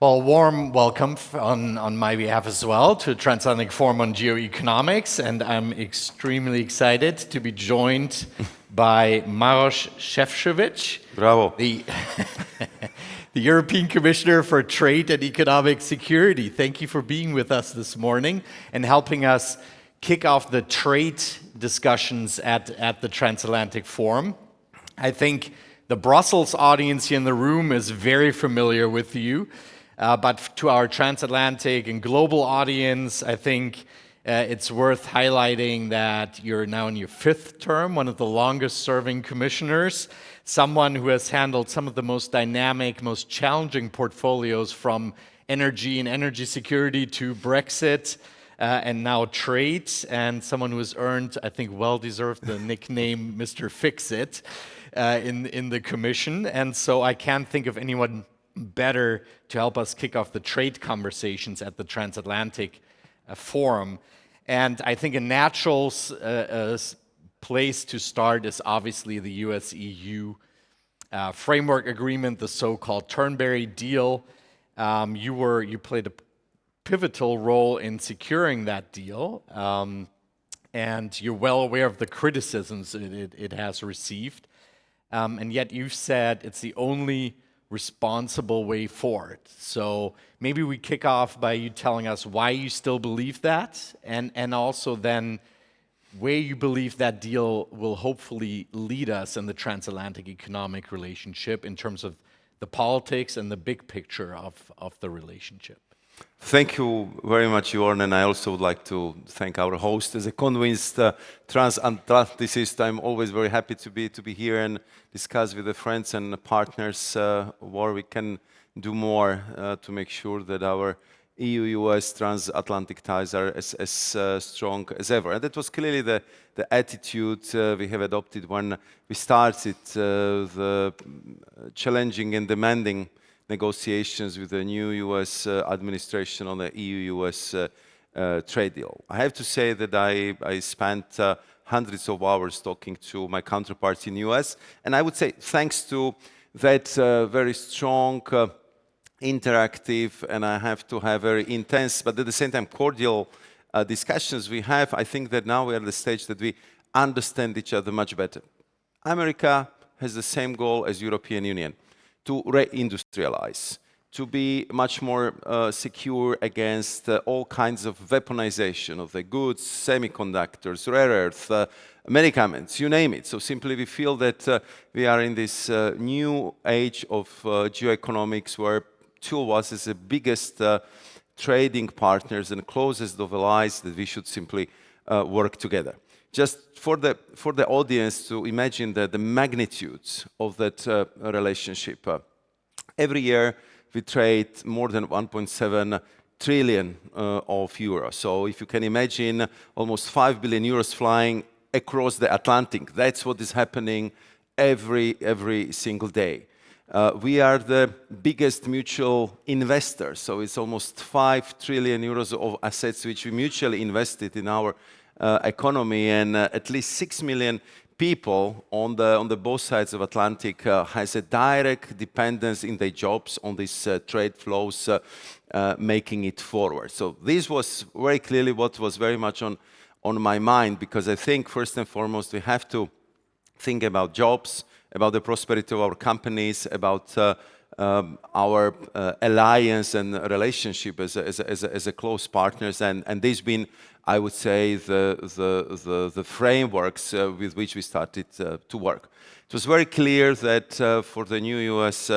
Well, warm welcome on my behalf as well to Transatlantic Forum on GeoEconomics, and I'm extremely excited to be joined by Maroš Šefčovič, Bravo. the European Commissioner for Trade and Economic Security. Thank you for being with us this morning and helping us kick off the trade discussions at the Transatlantic Forum. I think the Brussels audience here in the room is very familiar with you. But to our transatlantic and global audience, I think it's worth highlighting that you're now in your 5th term, one of the longest serving commissioners, someone who has handled some of the most dynamic, most challenging portfolios from energy and energy security to Brexit and now trade, and someone who has earned, I think, well-deserved the nickname Mr. Fix-It in the Commission. And so I can't think of anyone better to help us kick off the trade conversations at the Transatlantic Forum. And I think a natural place to start is obviously the US-EU framework agreement, the so-called Turnberry deal. You played a pivotal role in securing that deal, and you're well aware of the criticisms it has received. And yet you've said it's the only responsible way forward. So maybe we kick off by you telling us why you still believe that, and also then where you believe that deal will hopefully lead us in the transatlantic economic relationship in terms of the politics and the big picture of the relationship. Thank you very much, Vaughn, and I also would like to thank our host. As a convinced transatlanticist, I'm always very happy to be here and discuss with the friends and partners where we can do more to make sure that our EU-US transatlantic ties are as strong as ever. And that was clearly the attitude we have adopted when we started the challenging and demanding negotiations with the new US administration on the EU-US trade deal. I have to say that I spent hundreds of hours talking to my counterparts in the US, and I would say thanks to that very strong, interactive, and I have to have very intense, but at the same time cordial discussions we have, I think that now we are at the stage that we understand each other much better. America has the same goal as European Union, to reindustrialize, to be much more secure against all kinds of weaponization of the goods, semiconductors, rare earth, medicaments, you name it. So simply we feel that we are in this new age of geoeconomics where two of us as the biggest trading partners and closest of allies that we should simply work together. Just for the audience to imagine the magnitudes of that relationship. Every year we trade more than 1.7 trillion of euros. So if you can imagine almost 5 billion euros flying across the Atlantic, that's what is happening every single day. We are the biggest mutual investor, so it's almost 5 trillion euros of assets which we mutually invested in our economy, and at least 6 million people on the both sides of Atlantic has a direct dependence in their jobs on these trade flows, making it forward. So this was very clearly what was very much on my mind, because I think first and foremost we have to think about jobs, about the prosperity of our companies, about our alliance and relationship as a close partners, and this been, I would say, the frameworks with which we started to work. It was very clear that for the new US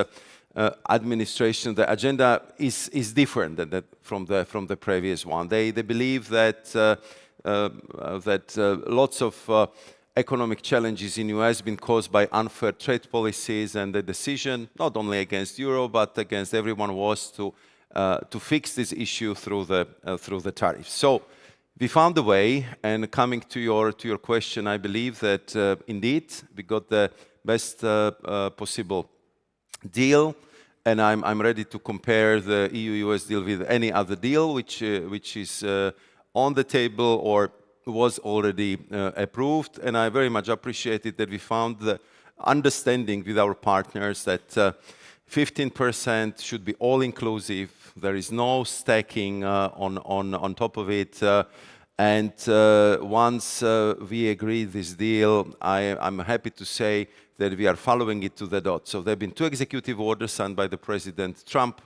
administration, the agenda is different than from the previous one. They believe that lots of economic challenges in the US have been caused by unfair trade policies, and the decision, not only against Euro but against everyone, was to fix this issue through the tariffs. So we found a way, and coming to your question, I believe that indeed we got the best possible deal, and I'm ready to compare the EU-US deal with any other deal which is on the table or was already approved. And I very much appreciated that we found the understanding with our partners that 15% should be all-inclusive. There is no stacking on top of it. And once we agree this deal, I'm happy to say that we are following it to the dot. So there have been 2 executive orders signed by the President Trump.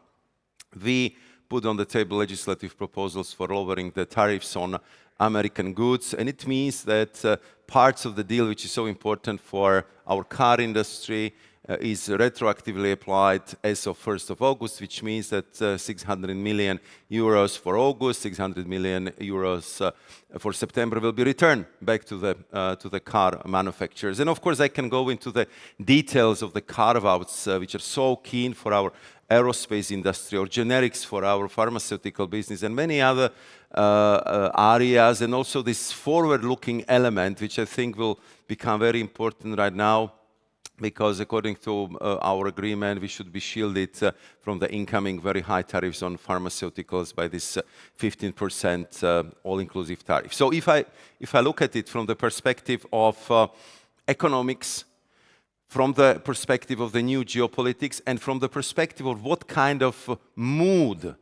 We put on the table legislative proposals for lowering the tariffs on American goods, and it means that parts of the deal which is so important for our car industry is retroactively applied as of 1st of August, which means that 600 million euros for August, 600 million euros for September will be returned back to the car manufacturers. And of course, I can go into the details of the carve-outs, which are so keen for our aerospace industry, or generics for our pharmaceutical business, and many other areas, and also this forward-looking element, which I think will become very important right now, because according to our agreement, we should be shielded from the incoming very high tariffs on pharmaceuticals by this 15% all-inclusive tariff. So if I look at it from the perspective of economics, from the perspective of the new geopolitics, and from the perspective of what kind of mood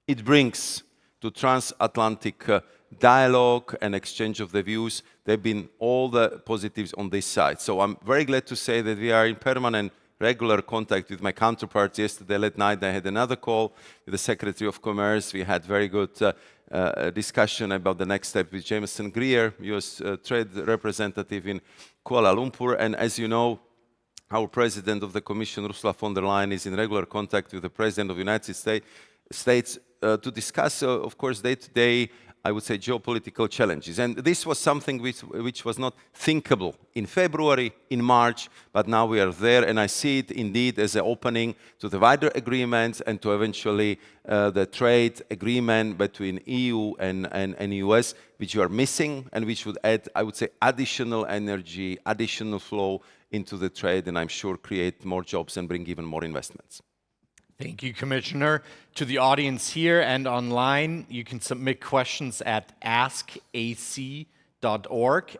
it brings to transatlantic dialogue and exchange of the views, there have been all the positives on this side. So I'm very glad to say that we are in permanent, regular contact with my counterparts. Yesterday late night I had another call with the Secretary of Commerce. We had very good discussion about the next step with Jameson Greer, US trade representative in Kuala Lumpur. And as you know, our President of the Commission, Ursula von der Leyen, is in regular contact with the President of the United States to discuss, of course, day-to-day, I would say, geopolitical challenges. And this was something which was not thinkable in February, in March, but now we are there, and I see it indeed as an opening to the wider agreements and to eventually the trade agreement between EU and US, which you are missing, and which would add, I would say, additional energy, additional flow into the trade, and I'm sure create more jobs and bring even more investments. Thank you, Commissioner. To the audience here and online, you can submit questions at askac.org,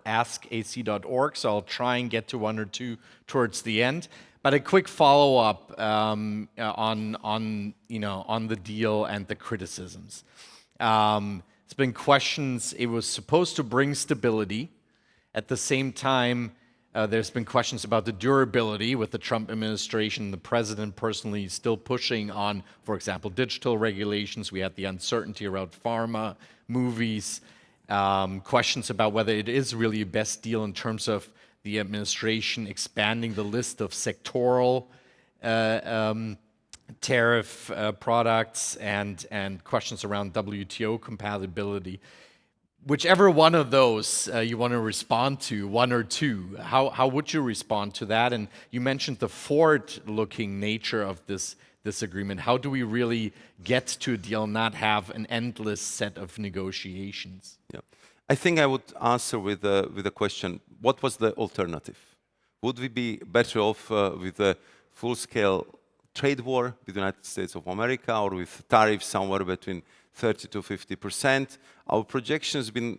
askac.org, so I'll try and get to one or two towards the end. But a quick follow-up on the deal and the criticisms. It's been questions, it was supposed to bring stability. At the same time, there's been questions about the durability with the Trump administration, the president personally still pushing on, for example, digital regulations. We had the uncertainty around pharma, movies, questions about whether it is really a best deal in terms of the administration expanding the list of sectoral tariff products and questions around WTO compatibility. Whichever one of those you want to respond to, one or two, how would you respond to that? And you mentioned the forward-looking nature of this agreement. How do we really get to a deal and not have an endless set of negotiations? Yeah. I think I would answer with a question, what was the alternative? Would we be better off with a full-scale trade war with the United States of America, or with tariffs somewhere between 30 to 50%. Our projection has been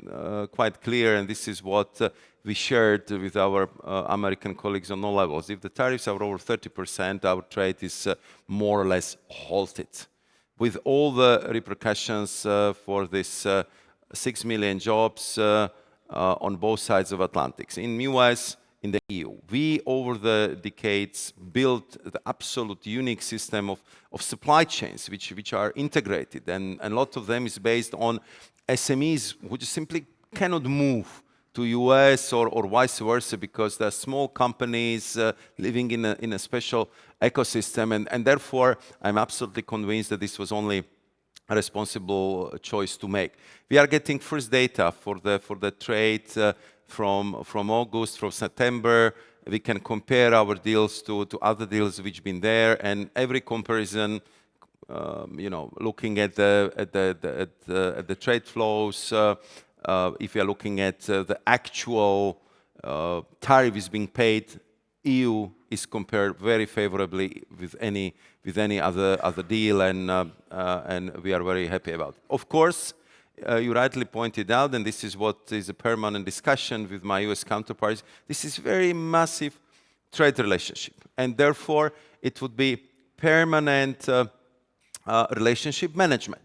quite clear, and this is what we shared with our American colleagues on all levels. If the tariffs are over 30%, our trade is more or less halted, with all the repercussions for this 6 million jobs on both sides of Atlantic. In the US, in the EU. We, over the decades, built the absolute unique system of supply chains, which are integrated, and a lot of them is based on SMEs, who just simply cannot move to US or vice versa, because they're small companies living in a special ecosystem, and therefore I'm absolutely convinced that this was only a responsible choice to make. We are getting first data for the trade from August, from September. We can compare our deals to other deals which been there, and every comparison, looking at the trade flows, if you are looking at the actual tariff is being paid, EU is compared very favorably with any other deal, and we are very happy about it. Of course, you rightly pointed out, and this is what is a permanent discussion with my US counterparts, this is very massive trade relationship, and therefore it would be permanent relationship management.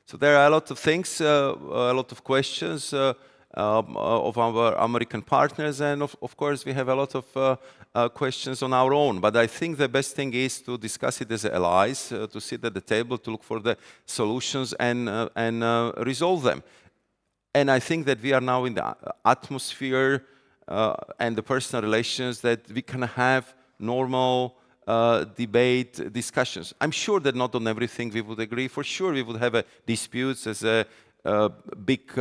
So there are a lot of things, a lot of questions of our American partners, and of course we have a lot of questions on our own. But I think the best thing is to discuss it as allies, to sit at the table, to look for the solutions and resolve them. And I think that we are now in the atmosphere and the personal relations that we can have normal debate, discussions. I'm sure that not on everything we would agree. For sure we would have disputes as big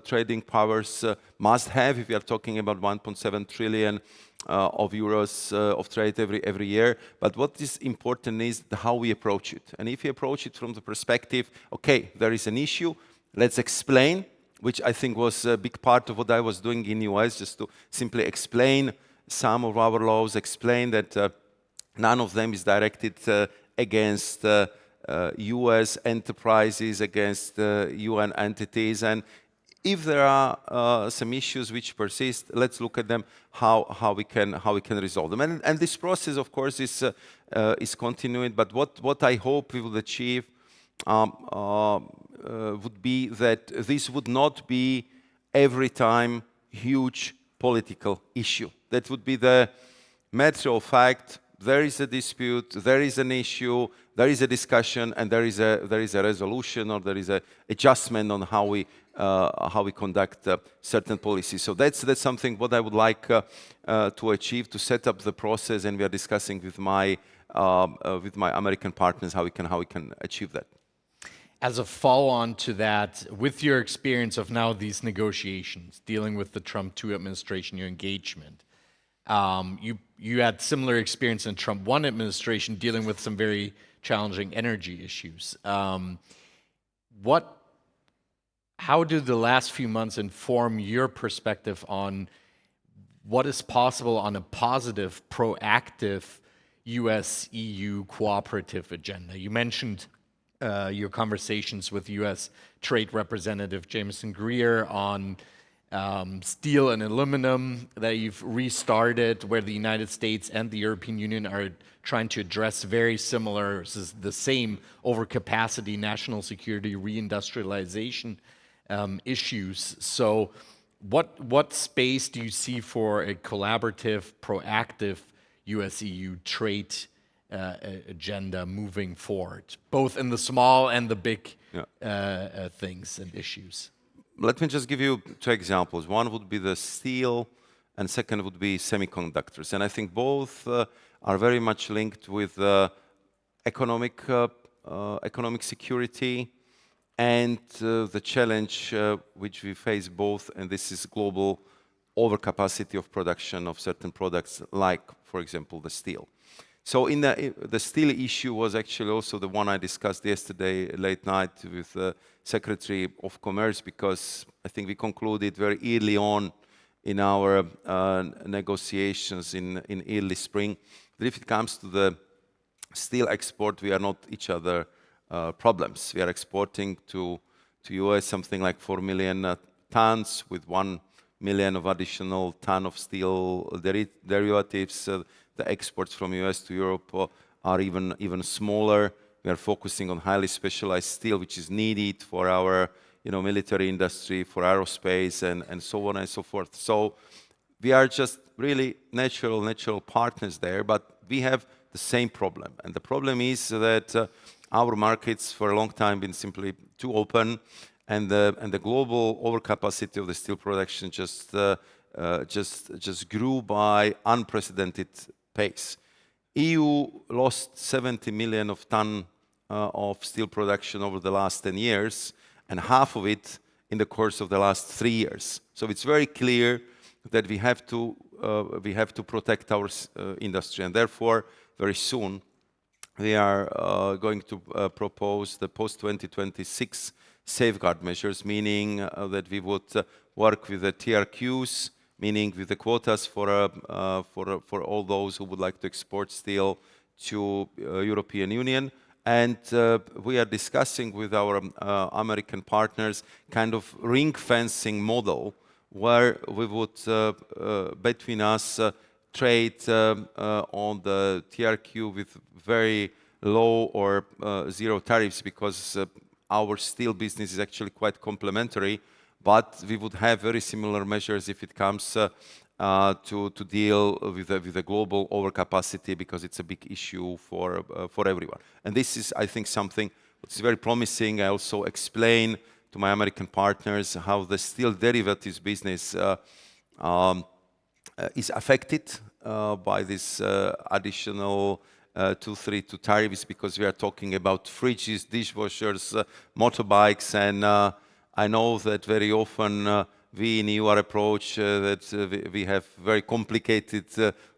trading powers must have if we are talking about 1.7 trillion of euros of trade every year. But what is important is how we approach it. And if we approach it from the perspective, okay, there is an issue, let's explain, which I think was a big part of what I was doing in US, just to simply explain some of our laws, explain that none of them is directed against US enterprises, against UN entities. And if there are some issues which persist, let's look at them, how we can resolve them. And this process, of course, is continuing. But what I hope we will achieve would be that this would not be every time huge political issue. That would be the matter of fact. There is a dispute, there is an issue, there is a discussion, and there is a resolution, or there is an adjustment on how we conduct certain policies. So that's something what I would like to achieve, to set up the process, and we are discussing with my American partners how we can achieve that. As a follow-on to that, with your experience of now these negotiations, dealing with the Trump 2 administration, your engagement, you had similar experience in Trump 1 administration dealing with some very challenging energy issues. How do the last few months inform your perspective on what is possible on a positive, proactive US-EU cooperative agenda? You mentioned your conversations with US Trade Representative Jameson Greer on steel and aluminum that you've restarted, where the United States and the European Union are trying to address very similar, the same overcapacity, national security, reindustrialization issues. So what space do you see for a collaborative, proactive US-EU trade agenda moving forward, both in the small and the big things and issues? Let me just give you 2 examples. One would be the steel, and second would be semiconductors. And I think both are very much linked with economic security and the challenge which we face both, and this is global overcapacity of production of certain products, like, for example, the steel. So in the steel issue was actually also the one I discussed yesterday late night with the Secretary of Commerce, because I think we concluded very early on in our negotiations in early spring that if it comes to the steel export, we are not each other problems. We are exporting to US something like 4 million tons with 1 million of additional ton of steel derivatives. The exports from US to Europe are even smaller. We are focusing on highly specialized steel, which is needed for our military industry, for aerospace, and so on and so forth. So we are just really natural partners there, but we have the same problem. And the problem is that our markets for a long time been simply too open, and the global overcapacity of the steel production just grew by unprecedented pace. EU lost 70 million of ton of steel production over the last 10 years, and half of it in the course of the last 3 years. So it's very clear that we have to protect our industry, and therefore very soon we are going to propose the post-2026 safeguard measures, meaning that we would work with the TRQs, meaning with the quotas for all those who would like to export steel to European Union. And we are discussing with our American partners kind of ring fencing model where we would, between us, trade on the TRQ with very low or zero tariffs, because our steel business is actually quite complementary, but we would have very similar measures if it comes to deal with the global overcapacity, because it's a big issue for everyone. And this is, I think, something that's very promising. I also explain to my American partners how the steel derivatives business is affected by this additional 232 tariffs, because we are talking about fridges, dishwashers, motorbikes, and I know that very often we in EU approach that we have very complicated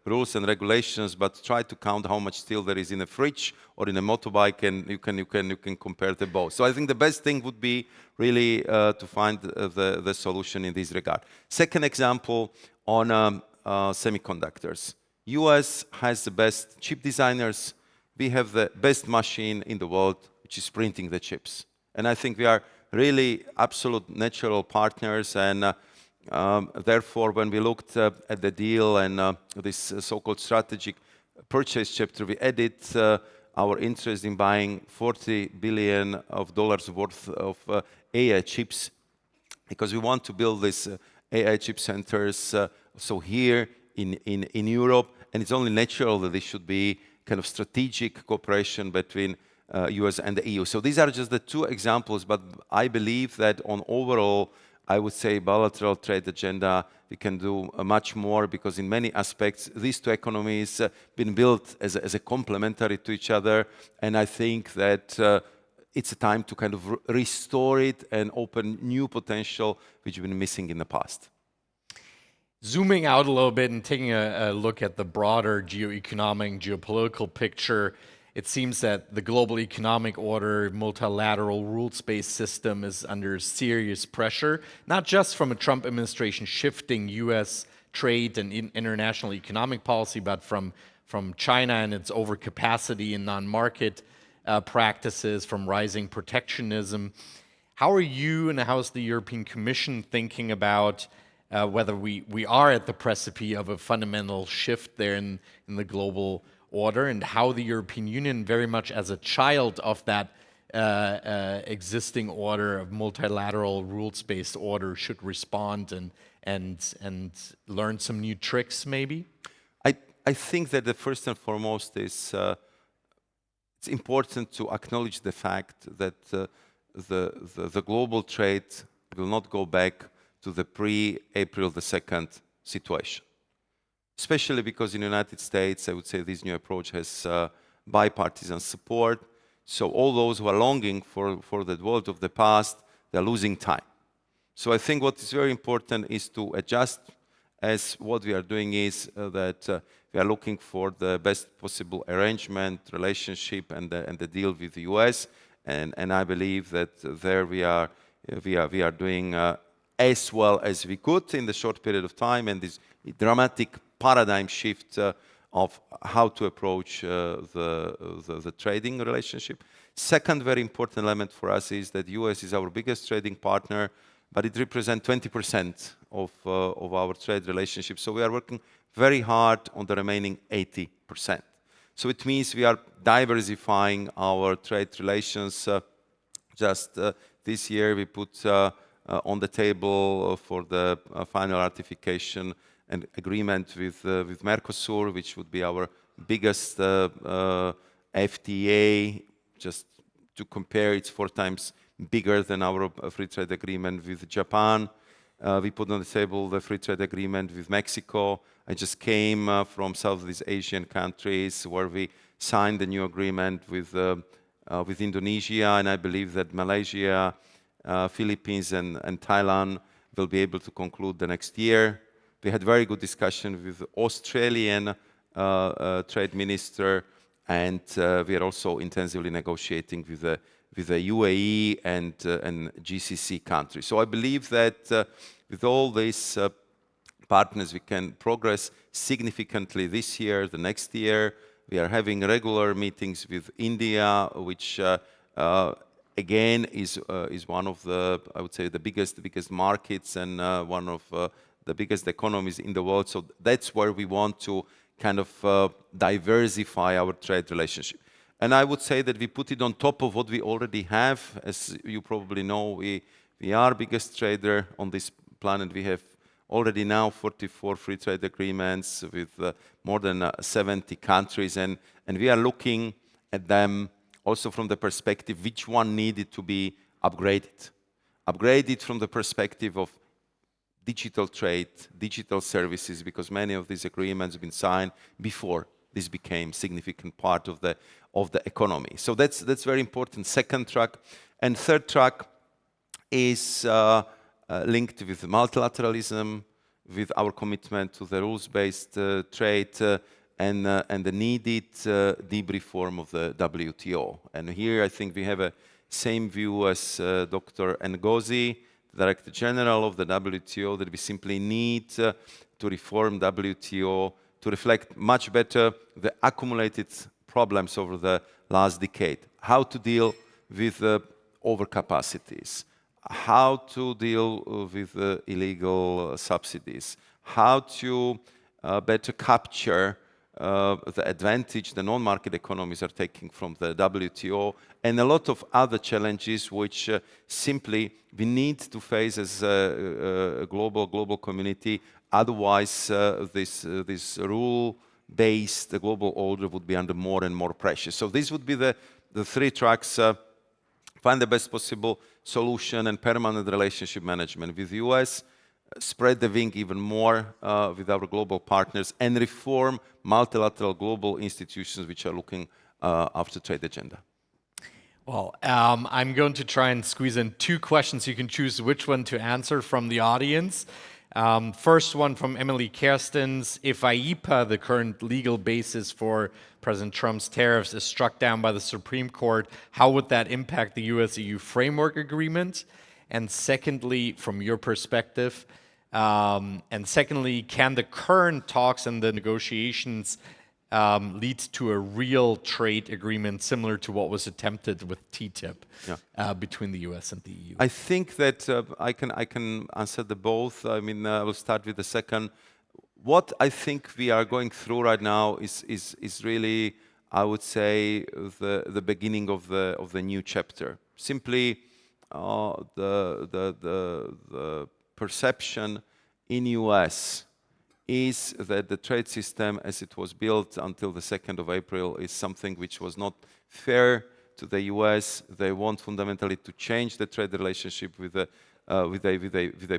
rules and regulations, but try to count how much steel there is in a fridge or in a motorbike, and you can compare them both. So I think the best thing would be really to find the solution in this regard. Second example on semiconductors. US has the best chip designers. We have the best machine in the world, which is printing the chips. And I think we are really absolute natural partners, and therefore when we looked at the deal and this so-called strategic purchase chapter, we added our interest in buying $40 billion worth of AI chips, because we want to build these AI chip centers so here in Europe, and it's only natural that there should be kind of strategic cooperation between US and the EU. So these are just the two examples, but I believe that on overall, I would say bilateral trade agenda, we can do much more, because in many aspects, these two economies been built as a complementary to each other, and I think that it's a time to kind of restore it and open new potential which has been missing in the past. Zooming out a little bit and taking a look at the broader geoeconomic, geopolitical picture, it seems that the global economic order, multilateral rules-based system is under serious pressure, not just from a Trump administration shifting US trade and international economic policy, but from China and its overcapacity and non-market practices, from rising protectionism. How are you and how is the European Commission thinking about whether we are at the precipice of a fundamental shift there in the global order, and how the European Union, very much as a child of that existing order of multilateral rules-based order, should respond and learn some new tricks, maybe? I think that the first and foremost is it's important to acknowledge the fact that the global trade will not go back to the pre-April the 2nd situation. Especially because in the United States, I would say this new approach has bipartisan support. So all those who are longing for the world of the past, they're losing time. So I think what is very important is to adjust, as what we are doing is that we are looking for the best possible arrangement, relationship, and the deal with the US. And I believe that there we are doing as well as we could in the short period of time, and this dramatic paradigm shift of how to approach the trading relationship. Second very important element for us is that US is our biggest trading partner, but it represents 20% of our trade relationship. So we are working very hard on the remaining 80%. So it means we are diversifying our trade relations. Just this year we put on the table for the final ratification an agreement with Mercosur, which would be our biggest FTA. Just to compare, it's 4 times bigger than our free trade agreement with Japan. We put on the table the free trade agreement with Mexico. I just came from Southeast Asian countries where we signed a new agreement with Indonesia, and I believe that Malaysia, Philippines and Thailand will be able to conclude the next year. We had very good discussion with the Australian trade minister, and we are also intensively negotiating with the UAE and GCC countries. So I believe that with all these partners we can progress significantly this year, the next year. We are having regular meetings with India, which again is one of the, I would say, the biggest markets and one of the biggest economies in the world. So that's where we want to kind of diversify our trade relationship. And I would say that we put it on top of what we already have. As you probably know, we are biggest trader on this planet. We have already now 44 free trade agreements with more than 70 countries, and we are looking at them also from the perspective which one needed to be upgraded. Upgraded from the perspective of digital trade, digital services, because many of these agreements have been signed before this became significant part of the economy. So that's very important. Second track. And third track is linked with multilateralism, with our commitment to the rules-based trade, and the needed deep reform of the WTO. And here I think we have a same view as Dr. Ngozi, Director General of the WTO, that we simply need to reform WTO to reflect much better the accumulated problems over the last decade. How to deal with overcapacities, how to deal with illegal subsidies, how to better capture the advantage the non-market economies are taking from the WTO, and a lot of other challenges which simply we need to face as a global community. Otherwise, this rule-based global order would be under more and more pressure. So these would be the three tracks. Find the best possible solution and permanent relationship management with the US, spread the wing even more with our global partners, and reform multilateral global institutions which are looking after trade agenda. Well, I'm going to try and squeeze in two questions. You can choose which one to answer from the audience. First one from Emily Kerstens. If IEEPA, the current legal basis for President Trump's tariffs, is struck down by the Supreme Court, how would that impact the US-EU framework agreement? And secondly, from your perspective, can the current talks and the negotiations lead to a real trade agreement similar to what was attempted with TTIP between the US and the EU? I think that I can answer the both. I mean, I will start with the second. What I think we are going through right now is really, I would say, the beginning of the new chapter. Simply, the perception in US is that the trade system as it was built until the 2nd of April is something which was not fair to the US. They want fundamentally to change the trade relationship with the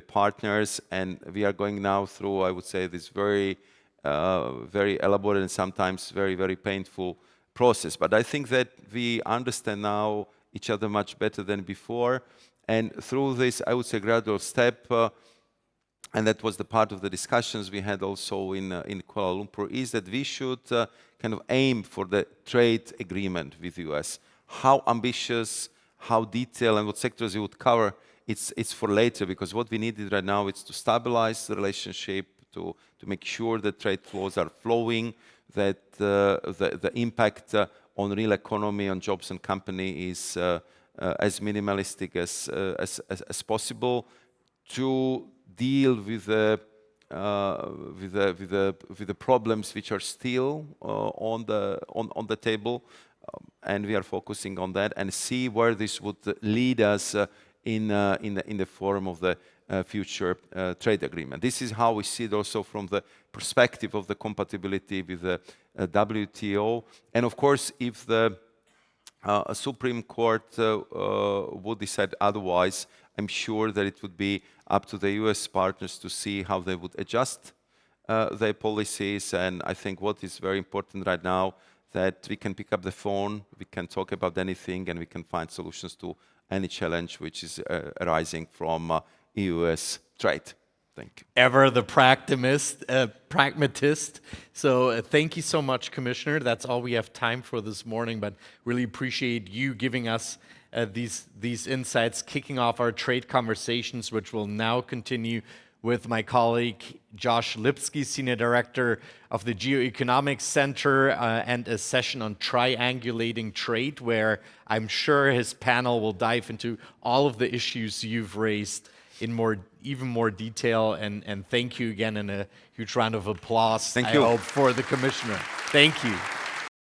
partners, and we are going now through, I would say, this very elaborate and sometimes very painful process. But I think that we understand now each other much better than before, and through this, I would say, gradual step, and that was the part of the discussions we had also in Kuala Lumpur, is that we should kind of aim for the trade agreement with the US. How ambitious, how detailed, and what sectors you would cover, it's for later, because what we needed right now is to stabilize the relationship, to make sure that trade flows are flowing, that the impact on real economy, on jobs and company is as minimalistic as possible, to deal with the problems which are still on the table, and we are focusing on that and see where this would lead us in the form of the future trade agreement. This is how we see it also from the perspective of the compatibility with the WTO. And of course, if the Supreme Court would decide otherwise, I'm sure that it would be up to the US partners to see how they would adjust their policies. And I think what is very important right now, that we can pick up the phone, we can talk about anything, and we can find solutions to any challenge which is arising from EU-US trade. Thank you. Ever the pragmatist. So thank you so much, Commissioner. That's all we have time for this morning, but really appreciate you giving us these insights, kicking off our trade conversations, which will now continue with my colleague Josh Lipsky, Senior Director of the GeoEconomics Center, and a session on triangulating trade, where I'm sure his panel will dive into all of the issues you've raised in even more detail. And thank you again, and a huge round of applause, Thank you. I hope, for the Commissioner. Thank you.